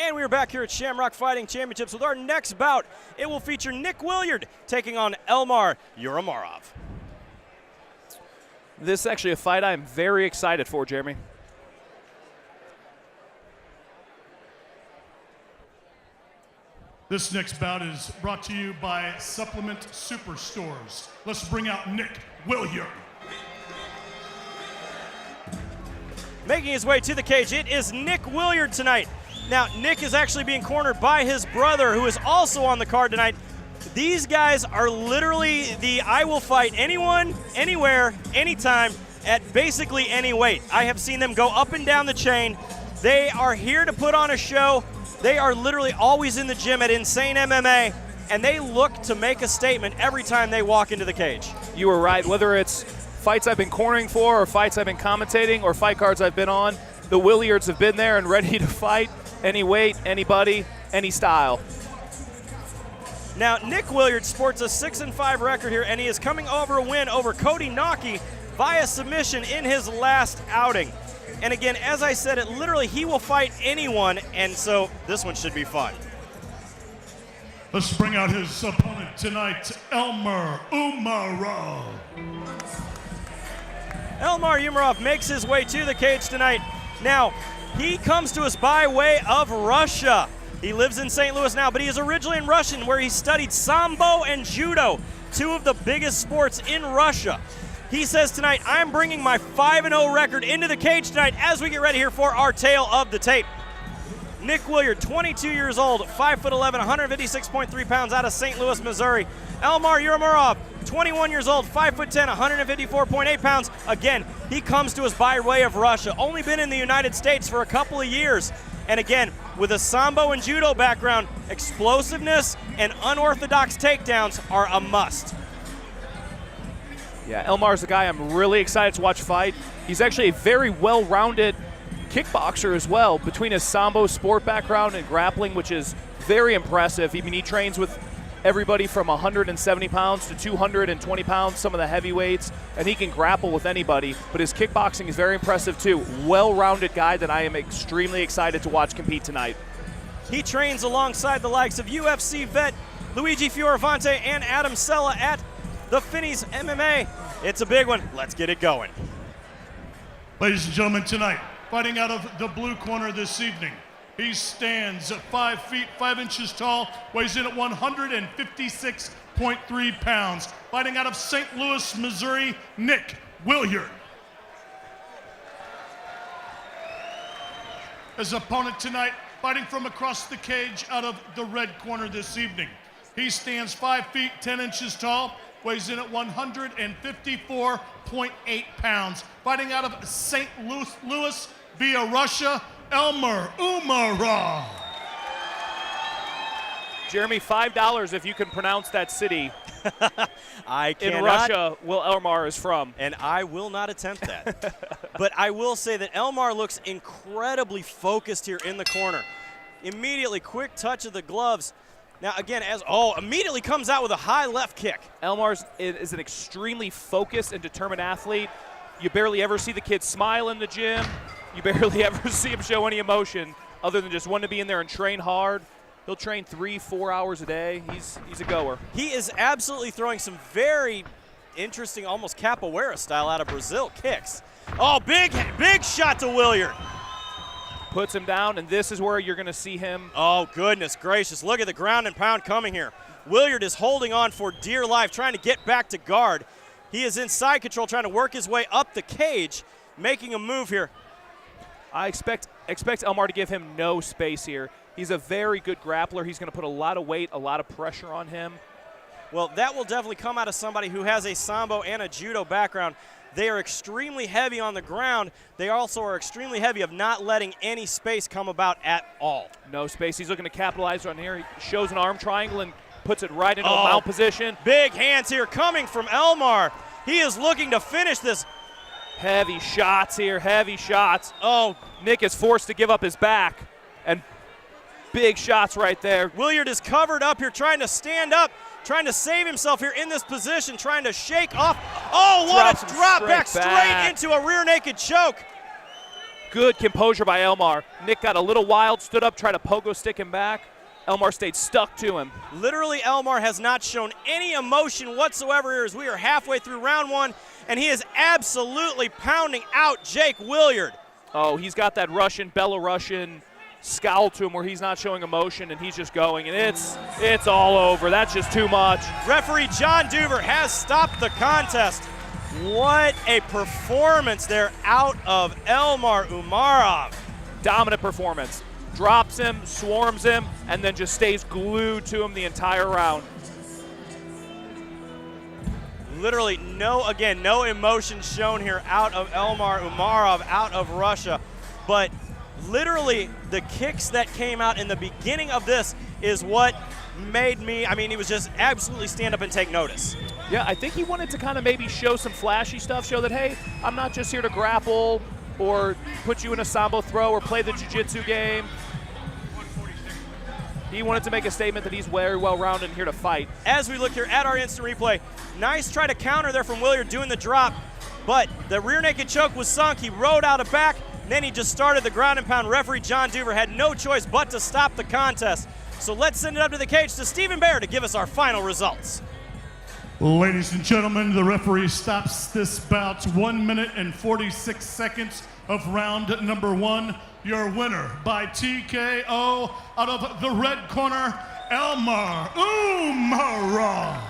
And we are back here at Shamrock Fighting Championships with our next bout. It will feature Nikk Willyard taking on Elmar Umarov. This is actually a fight I'm very excited for, Jeremy. This next bout is brought to you by Supplement Superstores. Let's bring out Nikk Willyard. Making his way to the cage, it is Nikk Willyard tonight. Now, Nikk is actually being cornered by his brother, who is also on the card tonight. These guys are literally the I will fight anyone, anywhere, anytime, at basically any weight. I have seen them go up and down the chain. They are here to put on a show. They are literally always in the gym at Insane MMA, and they look to make a statement every time they walk into the cage. You were right. Whether it's fights I've been cornering for or fights I've been commentating or fight cards I've been on, the Willyards have been there and ready to fight any weight, anybody, any style. Now, Nikk Willyard sports a 6-5 record here, and he is coming over a win over Cody Nikk via submission in his last outing. And again, as I said, it literally he will fight anyone, and so this one should be fun. Let's bring out his opponent tonight, Elmar Umarov. Elmar Umarov makes his way to the cage tonight. Now, he comes to us by way of Russia. He lives in St. Louis now, but he is originally in Russian, where he studied Sambo and Judo, two of the biggest sports in Russia. He says tonight, I'm bringing my 5-0 record into the cage tonight as we get ready here for our tale of the tape. Nikk Willyard, 22 years old, 5'11", 156.3 pounds out of St. Louis, Missouri. Elmar Umarov, 21 years old, 5'10", 154.8 pounds. Again, he comes to us by way of Russia. Only been in the United States for a couple of years. And again, with a Sambo and Judo background, explosiveness and unorthodox takedowns are a must. Yeah, Elmar's the guy I'm really excited to watch fight. He's actually a very well-rounded kickboxer as well, between his Sambo sport background and grappling, which is very impressive. I mean, he trains with everybody from 170 pounds to 220 pounds, some of the heavyweights, and he can grapple with anybody, but his kickboxing is very impressive too. Well-rounded guy that I am extremely excited to watch compete tonight. He trains alongside the likes of UFC vet Luigi Fioravante and Adam Sella at the Finney's MMA. It's a big one. Let's get it going. Ladies and gentlemen, tonight, fighting out of the blue corner this evening, he stands at 5 feet 5 inches tall, weighs in at 156.3 pounds. Fighting out of St. Louis, Missouri, Nikk Willyard. His opponent tonight, fighting from across the cage out of the red corner this evening. He stands 5 feet 10 inches tall, weighs in at 154.8 pounds. Fighting out of St. Louis via Russia, Elmar Umarov. Jeremy, $5 if you can pronounce that city. I cannot. In Russia, where Elmar is from. And I will not attempt that. But I will say that Elmar looks incredibly focused here in the corner. Immediately, quick touch of the gloves. Now, again, immediately comes out with a high left kick. Elmar is an extremely focused and determined athlete. You barely ever see the kid smile in the gym. You barely ever see him show any emotion other than just wanting to be in there and train hard. He'll train 3-4 hours a day. He's a goer. He is absolutely throwing some very interesting, almost capoeira style out of Brazil kicks. Oh, big shot to Willyard. Puts him down, and this is where you're going to see him. Oh, goodness gracious. Look at the ground and pound coming here. Willyard is holding on for dear life, trying to get back to guard. He is in side control, trying to work his way up the cage, making a move here. I expect Elmar to give him no space here. He's a very good grappler. He's going to put a lot of weight, a lot of pressure on him. Well, that will definitely come out of somebody who has a Sambo and a Judo background. They are extremely heavy on the ground. They also are extremely heavy of not letting any space come about at all. No space. He's looking to capitalize on here. He shows an arm triangle and puts it right into a mount position. Big hands here coming from Elmar. He is looking to finish this. Heavy shots here, heavy shots. Oh, Nikk is forced to give up his back, and big shots right there. Willyard is covered up here, trying to stand up, trying to save himself here in this position, trying to shake off. Oh, what a drop back straight into a rear naked choke. Good composure by Elmar. Nikk got a little wild, stood up, tried to pogo stick him back. Elmar stayed stuck to him. Literally, Elmar has not shown any emotion whatsoever here as we are halfway through round one, and he is absolutely pounding out Jake Willyard. Oh, he's got that Russian, Belarusian scowl to him where he's not showing emotion and he's just going, and it's all over. That's just too much. Referee John Duver has stopped the contest. What a performance there out of Elmar Umarov. Dominant performance. Drops him, swarms him, and then just stays glued to him the entire round. Literally no emotion shown here out of Elmar Umarov out of Russia. But literally the kicks that came out in the beginning of this is what made me, he was just absolutely stand up and take notice. Yeah, I think he wanted to kind of maybe show some flashy stuff, show that, hey, I'm not just here to grapple or put you in a sambo throw or play the jiu-jitsu game. He wanted to make a statement that he's very well-rounded and here to fight. As we look here at our instant replay, nice try to counter there from Willyard doing the drop, but the rear naked choke was sunk. He rode out of back, and then he just started the ground and pound. Referee John Duver had no choice but to stop the contest. So let's send it up to the cage to Stephen Bear to give us our final results. Ladies and gentlemen, the referee stops this bout 1 minute and 46 seconds of round number one. Your winner by TKO out of the red corner, Elmar Umarov.